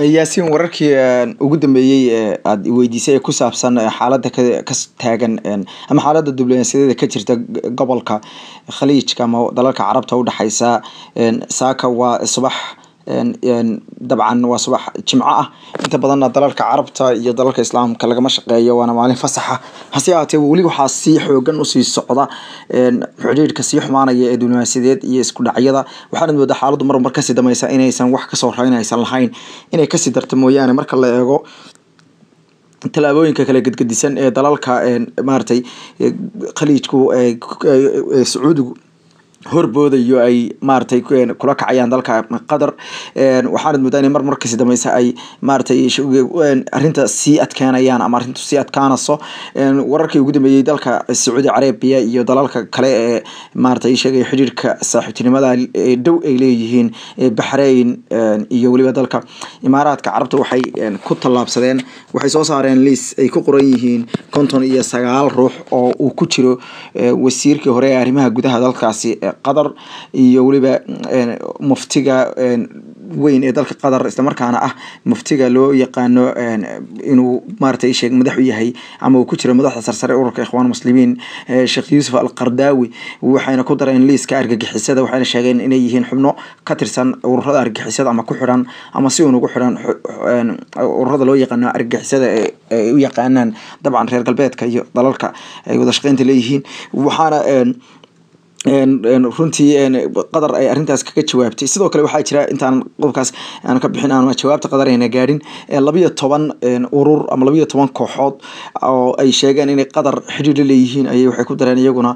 Yaasiin wararkii ugu dambeeyay aad weydiisay ku saabsan xaaladda ka taagan ama xaaladda diblomaasiyadeed ka jirta gobolka Khaliijka ama dalalka Carabta u dhaxaysa saaka waa subax dabcan waa subax jimco ah inta badan dalalka Carabta iyo dalalka Islaamka lagama shaqeeyo waana maalin fasaxa hase ahaatee wali waxa si xoogan u sii socda xiriirka sii xumaanaya ee diblomaasiyadeed iyo isku dhacyada waxaana moodaa xaaladdu mar ka sii dhamaysa inaysan wax ka soo raynaysan lahayn inay ka sii darto mooyaane marka la eego talaabooyinka kala gadgadisan ee dalalka maartay Khaliijku Sacuudigu horboodayo ay maartay kula kacayaan dalka Qatar waxaana moodaa in mar kasi dhamaysa ay maartay arinta si adkaanayaan ama arintu si adkaanaso wararkii ugu dambeeyay dalka Saudi Arabia iyo dalalka kale ee maartay sheegay xiriirka saaxiibtinimada dhow ay leeyihiin Bahrain iyo waliba dalka Imaaraadka Carabta waxay ku talaabsadeen waxay soo saareen liis ay ku qoran yihiin 59 ruux oo uu ku jiro wasiirkii hore ee arrimaha gudaha dalkaasi Qatar iyo waliba muftiga weyn ee dalka Qatar isla markaana ah muftiga loo yaqaano inuu maartay sheeg madax u yahay ama uu ku jiro madaxda sarsare ururka Ikhwan Muslimiin Sheikh Yusuf Al-Qardawi waxayna ku dareen liiska argagixisada waxayna sheegeen inay yihiin xubno ka tirsan ururada argagixisada ama ku xiran ama si ugu xiran ururada loo yaqaano argagixisada ee u yaqaanaan dabcan reer galbeedka iyo dalalka ay wada shaqeynta leeyihiin waxaana runtii Qatar ay arintaas kaga jawaabtay sidoo kale waxa jira intaan qodobkaas aan ka bixin aan jawaabta Qatar ayna gaarin 12 urur ama 12 kooxood oo ay sheegeen in Qatar xiriir leeyihiin ay waxay ku dareen iyaguna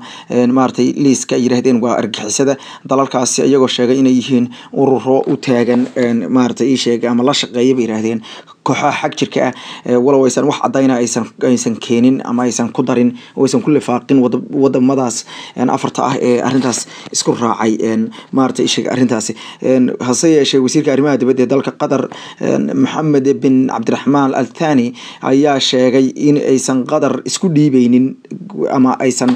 maartay liiska yiraahdeen waa argixisada dalalkaasi iyagoo sheegay inay yihiin ururo u taagan maartay sheegay ama la shaqeeyay yiraahdeen kooxaha xaq jirka walaw aysan wax cadayna aysan keenin ama aysan ku darin oo aysan ku lifaaqin wadamadaas afarta ah ee arintaas isku raacay maartay sheeg arintaasi hase yeeshee wasiirka arrimaha dibadda ee dalka Qatar Mohammed bin Abdulrahman Al Thani ayaa sheegay in aysan Qatar isku dhiibeynin ama aysan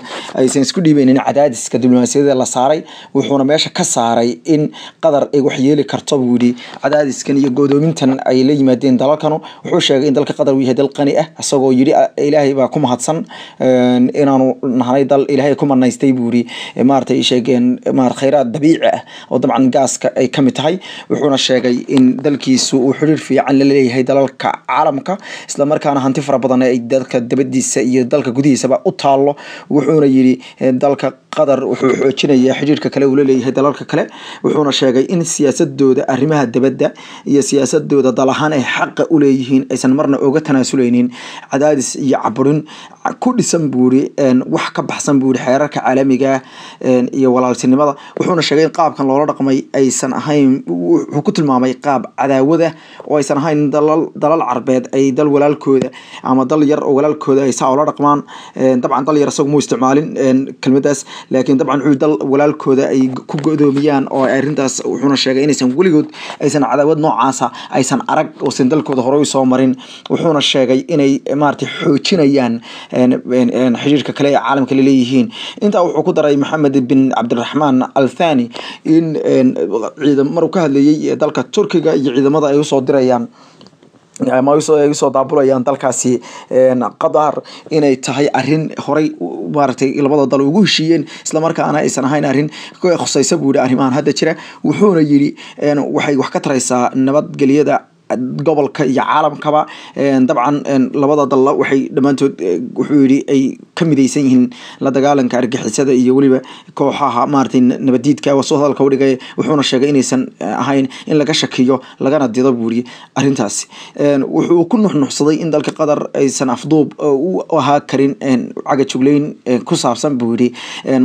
isku dhiibeynin cadaadiska diblomaasiyadeed la saaray wuxuuna meesha ka saaray in Qatar ay wax yeeli karto buudi cadaadiskan iyo godoomintan ay la yimaadeen dalkanu wuxuu sheegay in dalka Qatar uu yahay dal qani ah asagoo yiri Ilaahay baa ku mahadsan inaanu nahay dal Ilaahay ku manaystay buuri maartay sheegeen khayraad dabiici ah oo dabcan gaaska ay kamid tahay wuxuuna sheegay in dalkiisu uu xiriir fiican la leeyahay dalalka caalamka isla markaana hanti fara badan ay dalka dibadiisa iyo dalka gudihiisaba u taalo wuxuuna yiri dalka Qatar wuxuu xoojinayaa xiriirka kale uu la leeyahay dalalka kale wuxuuna sheegay in siyaasadooda arrimaha dibadda iyo siyaasadooda dalahan ay xaq u leeyihiin aysan marna uga tanaasuleynin cadaadis iyo caburin ku dhisan buuri wax ka baxsan buuri xeerarka caalamiga iyo walaaltinimada wuxuuna sheegay in qaabkan loola dhaqmay aysan ahayn wuxuu ku tilmaamay qaab cadaawada oo aysan ahayn dalal Carbeed ay dal walaalkooda ama dal yar oo walaalkooda ay saa ula dhaqmaan dabcan dal yar isagu muu isticmaalin kelmadaas laakiin dabcan wuxuu dal walaalkooda ay ku godoomiyaan oo arintaas wuxuuna sheegay inaysan waligood aysan cadaawad noocaas aysan arag oo san dalkooda hore u soo marin wuxuuna sheegay inay maartay xoojinayaan xiriirka kale ee caalamka leeyihiin inta wuxuu ku daray Mohammed bin Abdulrahman Al Thani in ciidamada ka hadlayay dalka Turkiga iyo ciidamada ay u soo dirayaan ama ay soo daabulayaan dalkaasi Qatar inay tahay arin horay maartay labada dal ugu heshiiyeen isla markaana aysan ahayn arin khusaysa buuri arrimahan hadda jira wuxuuna yiri waxay wax ka taraysaa nabadgelyada gobolka iyo caalamkaba dabcan labada dal waxay dhamaantood wuxuu yiri ay ka midaysan yihiin la dagaalanka argagixisada iyo waliba kooxaha maartay nabadiidka oo soo hadalka u dhigay wuxuuna sheegay inaysan ahayn in laga shakiyo lagana dido buuri arintaas wuxuu ku nuxnuxsaday in dalka Qatar aysan afduub u ahaa karin caga jugleyn ku saabsan buuri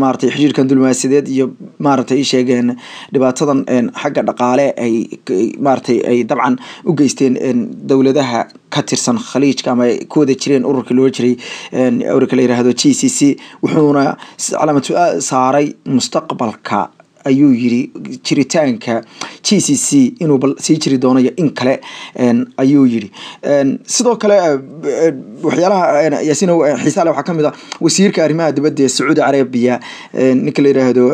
maartay xiriirkan diblomaasiyadeed iyo maartay sheegeen dhibaatadan xagga dhaqaale ay maartay ay dabcan geysteen dawladaha ka tirsan Khaliijka ama ku wada jireen ururka loo jiray ururka la yiraahdo GCC wuxuuna calaamad saaray mustaqbalka ayuu yiri jiritaanka GCC inuu bal sii jiri doono in kale ayuu yiri sidoo kale waxyaalaha yaasiin xiisaale waxa kamid ah wasiirka arrimaha dibadda ee Saudi Arabia ninka la yiraahdo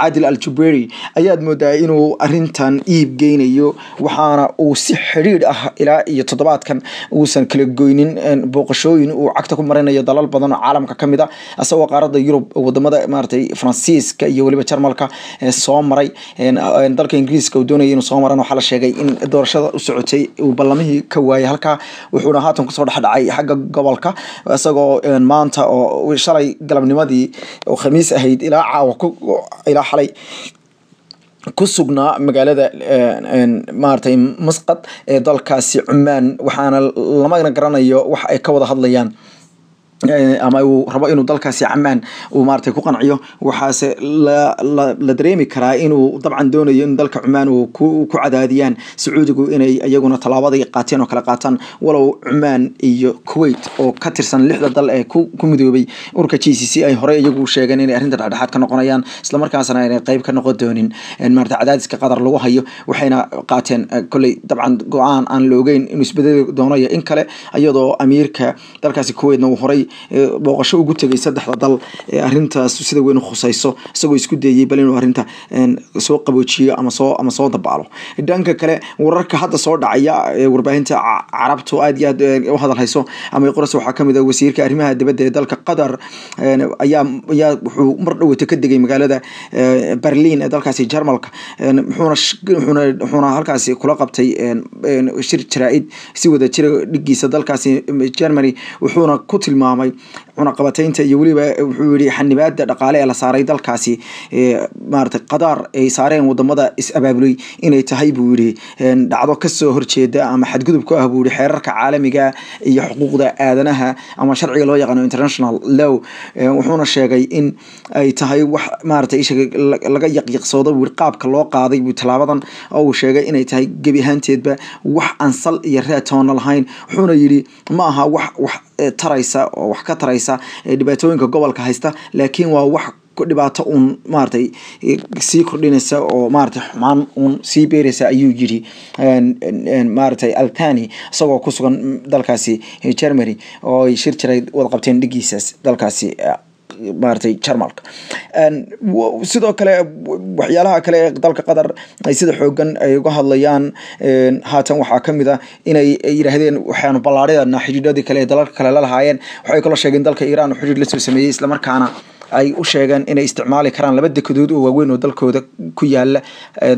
Adil Al-Jubairi ayaad moodaa inuu arintan iib geynayo waxaana uu si xiriir ah ilaa iyo toddobaadkan uusan kala goynin booqashooyin uu cagta ku marinayo dalal badan oo caalamka kamid ah asagoo qaaradda Yurub wadamada maartay Faransiiska iyo waliba Jarmalka soo maray dalka Ingiriiska uu doonayay inuu soo marano waxa la sheegay in doorashada u socotay uu ballamihii ka waayay halka wuxuuna haatan ku soo dhaxdhacay xagga gobolka asagoo maanta oo shalay galabnimadii oo khamiis ahayd ilaa caawa ilaa xalay ku sugnaa magaalada maartay Musqat ee dalkaasi Cumaan waxaana lama garanayo wax ay ka wada hadlayaan ama uu rabo inuu dalkaasi Cumaan uu maartay ku qanciyo waxaase la dareemi karaa inuu dabcan doonayo in dalka Cumaan uu ku cadaadiyaan Sacuudigu inay ayaguna talaabada qaateen oo kala qaataan walow Cumaan iyo Kuwait oo ka tirsan lixda dal ee ku midoobay ururka GCC ay hore iyagu sheegeen in arrinta dhexdhexaad ka noqonayaan isla markaasna ay qayb ka noqon doonin maartay cadaadiska qadar lagu hayo waxayna qaateen kulay dabcan go'aan aan la ogeyn inuu isbedel doonayo in kale iyadoo amiirka dalkaasi Kuwaitna uu horay booqasho ugu tagay saddexda dal arintaas sida weyn u khusayso isagoo isku dayay bal inuu arinta soo qaboojiyo ama soo dabaalo dhanka kale wararka hadda soo dhacaya warbaahinta carabtu aad iyo aad u hadalhayso ama qoras waxa kamid ah wasiirka arrimaha dibadda ee dalka Qatar ayaa wuxuu mar dhow ka degay magaalada Berlin ee dalkaasi Jarmalka wuxuuna halkaasi kula qabtay shir jaraa'id si wada jira dhigiisa dalkaasi Germany wuxuuna ku tilmaamay cunaqabataynta iyo waliba wuxuu yiri xanibaadda dhaqaale ee la saaray dalkaasi maartay Qatar ay saareen wadamada is abaabulay inay tahay buu yiri dhacdo ka soo horjeeda ama xadgudub ku ah buu yiri xeerarka caalamiga iyo xuquuqda aadanaha ama sharciga loo yaqaan international law wuxuuna sheegay in ay tahay wax maartay laga yaqiiqsoodo qaabka loo qaaday buu talaabadan oo uu sheegay inay tahay gabi ahaanteedba wax aan sal iyo raatoon lahayn wuxuuna yiri ma aha wax taraysa oo wax ka taraysa dhibaatooyinka gobolka haysta laakiin waa wax dhibaato maartay sii kordhinaysa oo maartay xumaan sii beeraysa ayuu yiri maartay Al-Thani isagoo ku sugan dalkaasi Germany oo ay shir jiray wada qabteen dhigiisas dalkaasi maartay Jarmalka sidoo kale waxyaalaha kale dalka Qatar ay sida xoogan ay uga hadlayaan haatan waxa kamid ah inay yiraahdeen waxaan ballaariyada xiriiradii kale ee dalalka kale la lahaayeen waxay kala sheegeen dalka Iran xiriir la soo sameeyay isla markaana ay u sheegeen inay isticmaali karaan laba dekedood oo waaweyn oo dalkooda ku yaala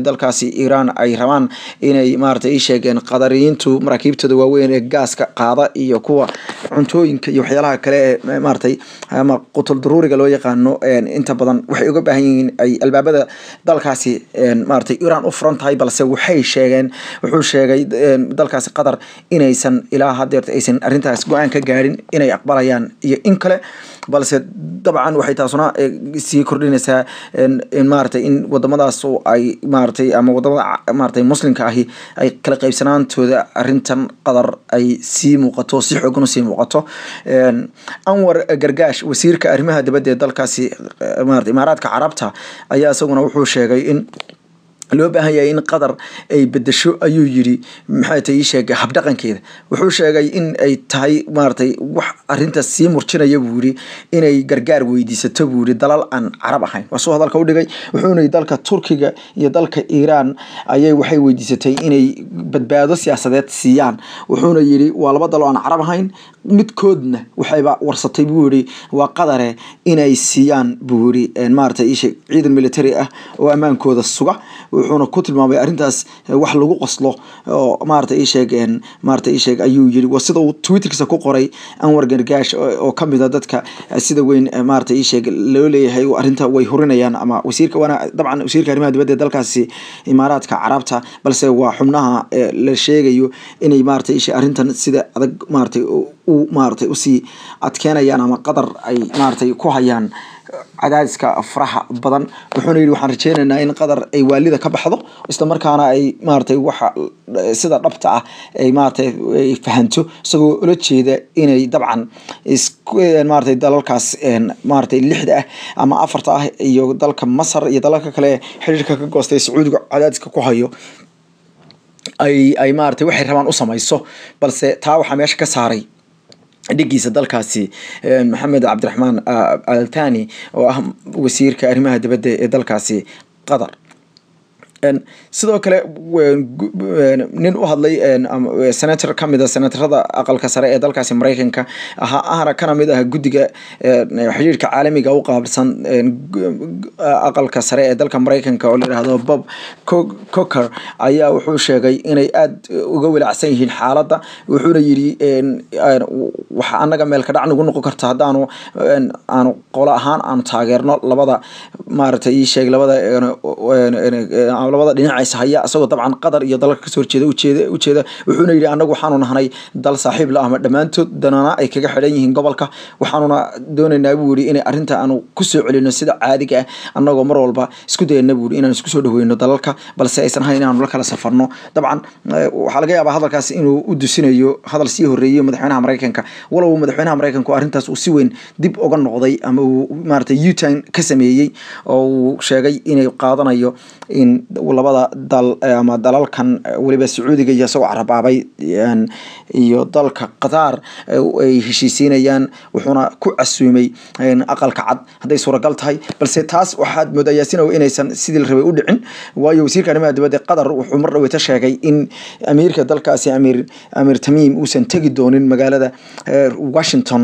dalkaasi Iran ay rabaan inay maartay sheegeen qadariintu maraakiibtooda waaweyn ee gaaska qaada iyo kuwa cuntooyinka iyo waxyaalaha kale maartay ama qutul daruuriga loo yaqaano inta badan waxay uga baahan yihiin ay albaabada dalkaasi maartay Iran u furan tahay balse wuxuu sheegay dalkaasi Qatar inaysan ilaa hadeerta aysan arintaas go'aan ka gaarin inay aqbalayaan iyo in kale balse dabcan waxay taasuna sii kordhinaysaa in maartay in wadamadaas ay maartay ama wadamada maartay muslimka ahi ay kala qaybsanaantooda arintan Qatar ay sii muuqato si xooggan u sii muuqato Anwar Gargash wasiirka arrimaha dibadda ee dalkaasi maartay Imaaraadka Carabta ayaa isaguna wuxuu sheegay in loo baahan yahay in Qatar ay bedesho ayuu yiri maxay tahay sheegay hab dhaqankeeda wuxuu sheegay in ay tahay maartay wax arinta sii murjinaya buu yiri inay gargaar weydiisato buu yiri dalal aan Carab ahayn wasoo hadalka u dhigay wuxuuna dalka Turkiga iyo dalka Iran ayay waxay weydiisatay inay badbaado siyaasadeed siiyaan wuxuuna yiri waa laba dal oo aan Carab ahayn midkoodna waxayba warsatay buu yiri waa Qatar inay siiyaan buu yiri maartay ciidan military ah oo amaankooda suga wuxuuna ku tilmaamay arintaas wax lagu qoslo oo maartay ayuu yiri wasida uu Twitterkiisa ku qoray Anwar Gargash oo kamid ah dadka sida weyn maartay loo leeyahay arinta way horinayaan ama wasiirka wana dabcan wasiirka arrimaha dibadda dalkaasi Imaaraadka Carabta balse waa xubnaha la sheegayo inay maartay arintan sida adag maartay u sii adkeenayaan ama Qatar ay maartay ku hayaan cadaadiska faraha badan wuxuuna yiri waxaan rajeynaynaa in Qatar ay waalida ka baxdo isla markaana ay maartay waxa sida dhabta ah ay maartay ay fahanto isagoo ula jeeda inay dabcan maartay dalalkaas maartay lixda ah ama afarta ah iyo dalka Masar iyo dalalka kale xiriirka ka goostay Sacuudiga cadaadiska ku hayo ay maartay waxay rabaan u samayso balse taa waxa meesha ka saaray dhigiisa dalkaasi Maxamed Cabdiraxmaan Al Thani oo ah wasiirka arrimaha dibadda ee dalkaasi Qatar sidoo kale nin u hadlay senator kamid ah senatorada aqalka sare ee dalkaasi Mareykanka ahana kana mid ah gudiga xiriirka caalamiga u qaabilsan aqalka sare ee dalka Mareykanka oo la yiraahdo Bob Corker ayaa wuxuu sheegay inay aad uga walacsan yihiin xaaladda wuxuuna yiri waxa anaga meel ka dhacno noqon karta hadaanu aanu qolo ahaan aan taageerno labada maartay sheeg labada dhinaciisa haya asagoo dabcan Qatar iyo dalalka soo horjeeda wuxuuna yiri anagu waxaanu nahay dal saaxiib la ah dhamaantood danana ay kaga xidhan yihiin gobolka waxaanuna doonaynaa buu yiri in arinta aanu ku soo celino sida caadiga ah anagoo mar walba isku dayna buu yiri inaan isku soo dhaweeyno dalalka balse aysan hayn inaanu la kala safarno dabcan waxa laga yaabaa hadalkaas inuu u dusinayo hadal sii horeeyay madaxweynaha Mareykanka walow madaxweynaha Mareykanka arintaas uu si weyn dib uga noqday ama uu maartay U-turn ka sameeyay oo uu sheegay inay qaadanayo in labada dal ama dalalkan waliba Sacuudiga iyo soo carabaabay iyo dalka Qatar ay heshiisinayaan wuxuuna ku casuumay aqalka cad haday suuragal tahay balse taas waxaad moodaysan inaysan sidii rabay u dhicin waayo wasiirka arrimaha dibadda Qatar wuxuu mar dhaweeta sheegay in amiirka dalkaasi Amir Tamim uusan tagi doonin magaalada Washington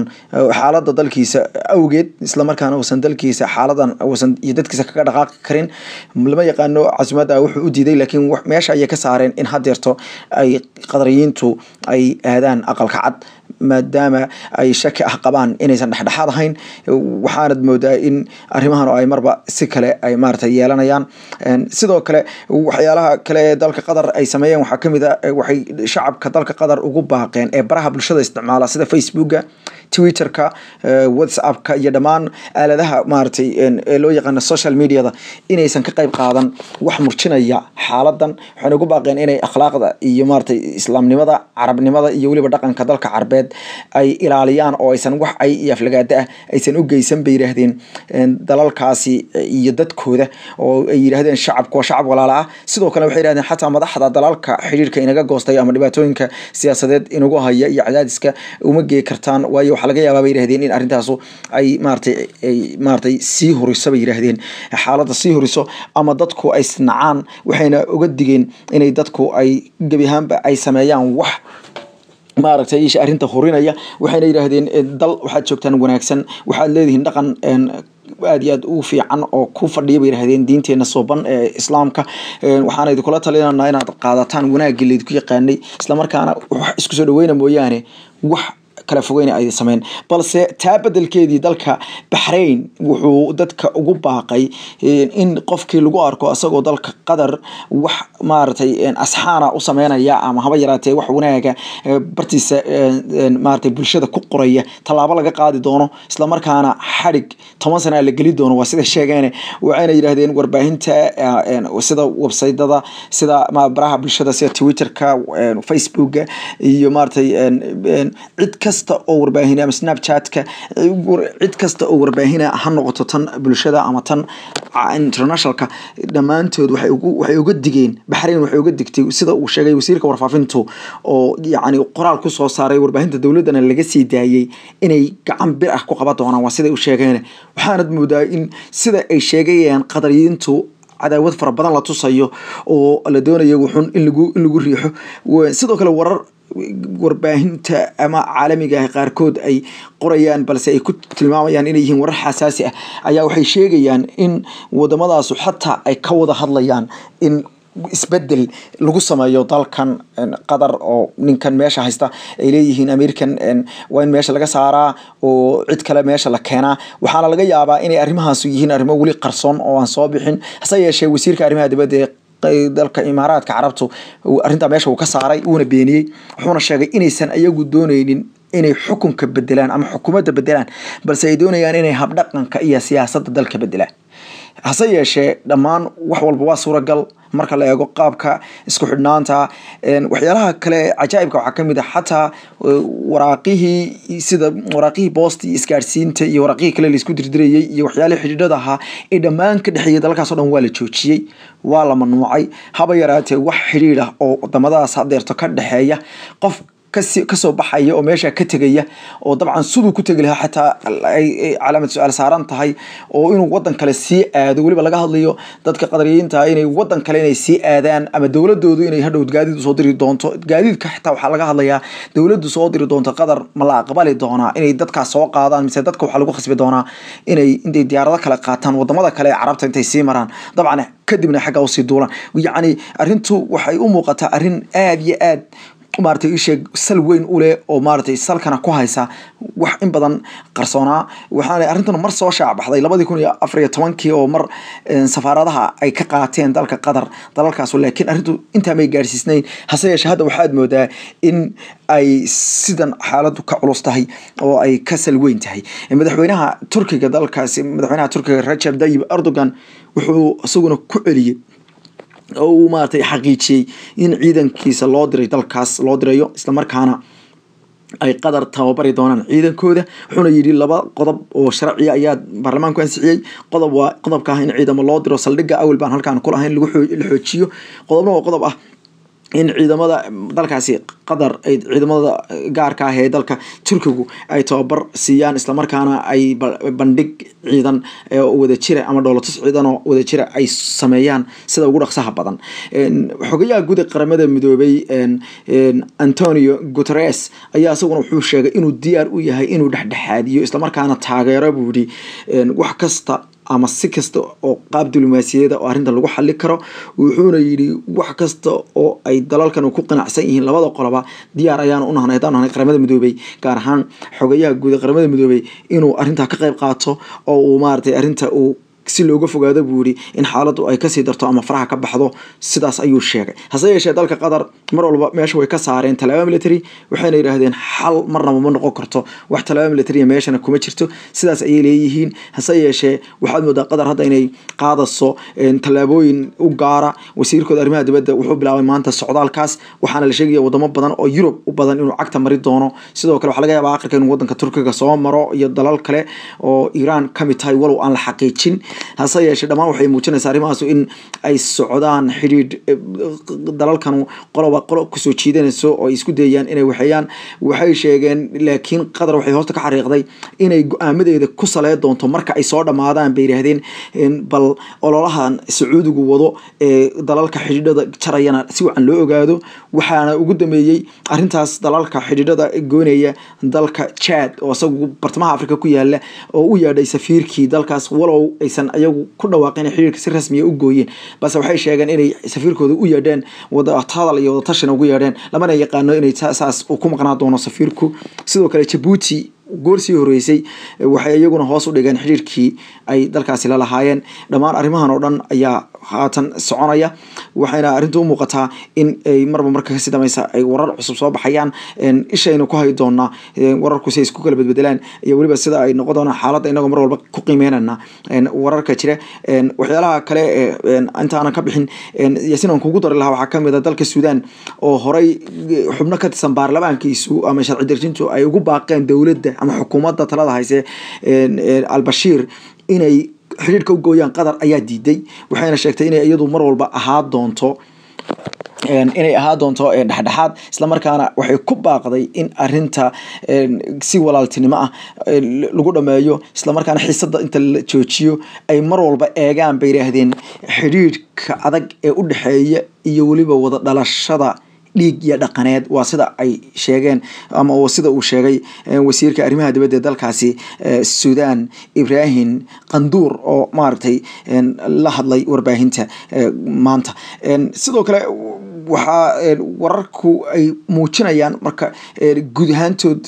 xaaladda dalkiisa awgeed isla markaana uusan dalkiisa xaaladan uusan iyo dadkiisa kaga dhaqaaqi karin lama yaqaano casuumada wuxuu u diiday laakiin meesha ay ka saareen in hadeerto ay Qadariyiintu ay aadaan aqalka cad maadaama ay shaki ah qabaan inaysan dhaxdhaxaad ahayn waxaanad moodaa in arrimahan ay marba si kale ay maartay yeelanayaan sidoo kale waxyaalaha kale ee dalka Qatar ay sameeyeen waxa kamid ah waxay shacabka dalka Qatar ugu baaqeen ee baraha bulshada isticmaala sida Facebooka Twitterka WhatsAppka iyo dhamaan aaladaha maartay ee loo yaqaan social media inaysan ka qayb qaadan wax murjinaya xaaladan waxay ugu baaqeen inay akhlaaqda iyo maartay islaamnimada carabnimada iyo waliba dhaqanka dalka Carbeed ay ilaaliyaan oo aysan wax ay aflagaada aysan u geysan bay yiraahdeen dalalkaasi iyo dadkooda oo ay yiraahdeen shacabku shacab walaala ah sidoo kale waxay yiraahdeen xataa madaxda dalalka xiriirka inaga goostay ama dhibaatooyinka siyaasadeed inagu haya iyo cadaadiska uma geey kartaan waayo waxa laga yaabaa bay yiraahdeen in arrintaas ay maartay sii horiso bay yiraahdeen xaaladda sii horiso ama dadku ay isnacaan waxayna uga digeen inay dadku ay gabi ahaanba ay sameeyaan wax maaragtay isha arinta horinaya waxayna yiraahdeen dal waxaad joogtaan wanaagsan waxaad leedihiin dhaqan aad iyo aad u fiican oo ku fadhiya bay yiraahdeen diinteena sooban ee islaamka waxaana idin kula talinaynaa inaad qaadataan wanaagga leedku yaqaanay isla markaana wax isku soo dhaweeyna mooyaane wax kala fogeyn ay sameeyeen balse taa bedelkeedii dalka Bahrain wuxuu dadka ugu baaqay in qofkii lagu arko asagoo dalka Qatar wax maartay asxaana u sameynaya ama haba yaraatee wax wanaaga bartiisa maartay bulshada ku qoraya talaabo laga qaadi doono isla markaana xarig 10 sano la gali doono waa sida sheegeen waxayna yiraahdeen warbaahinta sida website-dada sida baraha bulshada sida Twitterka Facebooka iyo maartay cid kasta oo warbaahin ama Snapchat-ka cid kasta oo warbaahin ha noqoto tan bulshada ama tan international-ka dhamaantood waxay uga digeen Bahrain waxay uga digtay sida uu sheegay wasiirka warfaafintu oo yaani qoraal ku soo saaray warbaahinta dawladana laga sii daayay inay gacan bir ah ku qaban doonaan waa sida uu sheegay waxaanad moodaa in sida ay sheegayaan Qadariyiintu cadaawad fara badan la tusayo oo la doonayo wuxun in lagu riixo sidoo kale warar warbaahinta ama caalamiga ah qaarkood ay qorayaan balse ay ku tilmaamayaan inay yihiin warar xasaasi ah ayaa waxay sheegayaan in wadamadaas xataa ay ka wada hadlayaan in isbedel lagu sameeyo dalkan Qatar oo ninkan meesha haysta ay leeyihiin American waa in meesha laga saaraa oo cid kale meesha la keenaa waxaana laga yaabaa inay arrimahaas yihiin arrimo wali qarsoon oo aan soo bixin hase yeeshee wasiirka arrimaha dibadda dalka Imaaraadka Carabtu arinta meesha uu ka saaray uuna beeniyay wuxuuna sheegay inaysan ayagu doonaynin inay xukunka bedelaan ama xukuumadda bedelaan balse ay doonayaan inay habdhaqanka iyo siyaasadda dalka bedelaan hase yeeshee dhammaan wax walba waa suuragal marka la eego qaabka isku xidhnaanta waxyaalaha kale cajaa'ibka waxaa kamid ah xataa waraaqihii boosti isgaarsiinta iyo waraaqihii kale la isku dirdirayay iyo waxyaalihii xidhiidhada ahaa ee dhammaan ka dhexeeyay dalkaas oo dhan waa la joojiyey waa la mamnuucay haba yaraatee wax xidhiidh ah oo wadamadaas hadeerto ka dhexeeya qof kasoo baxaya oo meesha ka tegaya oo dabcan siduu ku tegi lahaa xataa ay calaamad su-aal saaran tahay oo inuu wadan kale sii aado weliba laga hadlayo dadka qadariyiinta inay wadan kale inay sii aadaan ama dowladoodu inay hadhow gaadiid soo diri doonto gaadiidka xitaa waxaa laga hadlayaa dowladdu soo diri doonto qadar ma la aqbali doonaa inay dadkaas soo qaadaan mise dadka waxaa lagu khasbi doonaa intay diyaarado kale qaataan wadamada kale ee carabta intay sii maraan dabcan kadibna xagga usii duulaan yacni arrintu waxay u muuqataa arrin aada iyo aad maartay isheeg sal weyn u leh oo maartay salkana ku haysa wax in badan qarsoonaa waxaana arrintan mar soo shaac baxday 2014 oo mar safaaradaha ay ka qaateen dalka Qatar dalalkaas laakiin arrintu inta may gaarsiisnayn hase yeeshee hadda waxaad moodaa in ay sidan xaaladdu ka culus tahay oo ay ka sal weyn tahay madaxweynaha Turkiga dalkaasi madaxweynaha Turkiga Recep Tayyip Erdogan wuxuu isaguna ku celiyay oo maartay xaqiijiyay in ciidankiisa loo diray dalkaas loo dirayo isla markaana ay Qatar tababari doonaan ciidankooda wuxuuna yiri laba qodob oo sharci ayaa baarlamaanku ansixiyay qodobka in ciidamo loo diro saldhigga awal baan halkaan ku lahayn lagu xoojiyo qodobna waa qodob ah in ciidamada dalkaasi Qatar ay ciidamada gaarka ah ee dalka Turkigu ay tababar siiyaan isla markaana ay bandhig ciidan wada jira ama dowlad ciidan oo wada jira ay sameeyaan sida ugu dhaqsaha badan xogayaha guud ee qaramada midoobay Antonio Guterres ayaa isaguna wuxuu sheegay inuu diyaar u yahay inuu dhexdhexaadiyo isla markaana taageero buudi wax kasta ama si kasta oo qaab diblomaasiyada oo arrinta lagu xalli karo wuxuuna yiri wax kasta oo ay dalalkan ku qanacsan yihiin labada qoloba diyaar ayaan u nahay qaramada midoobay gaar ahaan xogayaha guud ee qaramada midoobay inuu arrinta ka qayb qaato oo uu maartay arrinta uu si looga fogaado buuri in xaaladdu ay ka sii darto ama faraha ka baxdo sidaas ayuu sheegay hase yeeshee dalka Qatar mar walba meesha way ka saareen talaabo military waxayna yiraahdeen xal marnaba ma noqon karto wax talaabo military meeshana kuma jirto sidaas ay leeyihiin hase yeeshee waxaad moodaa Qatar hadda inay qaadaso talaabooyin u gaara wasiirkooda arrimaha dibadda wuxuu bilaabay maanta socdaalkaas waxaana la sheegay wadamo badan oo Europe u badan inuu cagta mari doono sidoo kale waxa laga yaabaa aakhirka in wadanka Turkiga soo maro iyo dalal kale oo Iran kamid tahay walow aan la xaqiijin hase yeeshee dhamaan waxay muujinaysaa arrimahaas in ay socdaan xiriir dalalkan qolo ku soo jiidanayso oo isku dayayaan inay waxay sheegeen laakiin Qatar waxay hoosta ka xariiqday inay go'aamadeeda ku saleed doonto marka ay soo dhamaadaan bay yiraahdeen bal ololahan Sacuudigu wado ee dalalka xiriirada jarayana si wacan loo ogaado waxaana ugu dambeeyay arrintaas dalalka xiriirada goonaya dalka Chad oo asagu bartamaha Afrika ku yaala oo u yaadhay safiirkii dalkaas walow aysan ayagu ku dhawaaqeen xiriirka si rasmi ah u gooyeen bas waxay sheegeen inay safiirkooda u yeedheen wada hadal iyo wada tashan ugu yeedheen lamana yaqaano inay saas u ku maqnaa doono safiirku sidoo kale Djibouti goorsi horeysay waxay iyaguna hoos u dhigeen xiriirkii ay dalkaasi la lahaayeen dhamaan arrimahan oo dhan ayaa haatan soconaya waxayna arrintu u muuqataa in ay marba marka ka sidamaysa ay warar cusub soo baxayaan ishayna ku hay doona wararku si isku kala bedbedelaan iyo waliba sida ay noqon doona xaaladda inaga mar walba ku qiimeynana wararka jira waxyaalaha kale inta aan ka bixin yasiin kugu dar lahaa waxa kamid ah dalka Suudaan oo horay xubno ka tirsan baarlamaankiisu ama sharci dejintu ay ugu baaqeen dawladda ama xukuumadda talada hayse al-Bashir inay xiriirka u gooyaan Qatar ayaa diiday waxayna sheegtay inay iyadu mar walba ahaa doonto dhexdhexaad isla markaana waxay ku baaqday in arrinta si walaaltinimo ah lagu dhameeyo isla markaana xiisadda inta la joojiyo ay mar walba eegaan bay yiraahdeen xiriirka adag ee u dhaxeeya iyo waliba wada dhalashada dhiig iyo dhaqaneed waa sida ay sheegeen ama sida uu sheegay wasiirka arrimaha dibadda dalkaasi Suudaan Ibrahim Qandur oo maartay la hadlay warbaahinta maanta sidoo kale waxa wararku ay muujinayaan marka guud ahaantood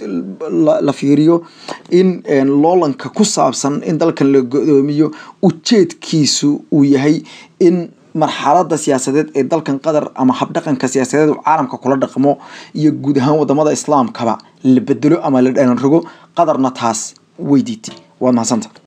la fiiriyo in loolanka ku saabsan in dalkan la go'doomiyo ujeedkiisu uu yahay in marxaladda siyaasadeed ee dalkan Qatar ama habdhaqanka siyaasadeed oo caalamka kula dhaqmo iyo guud ahaan wadamada Islaamkaba la bedelo ama la dhalan rogo Qatarna taas weydiitay. Waa mahadsantahay.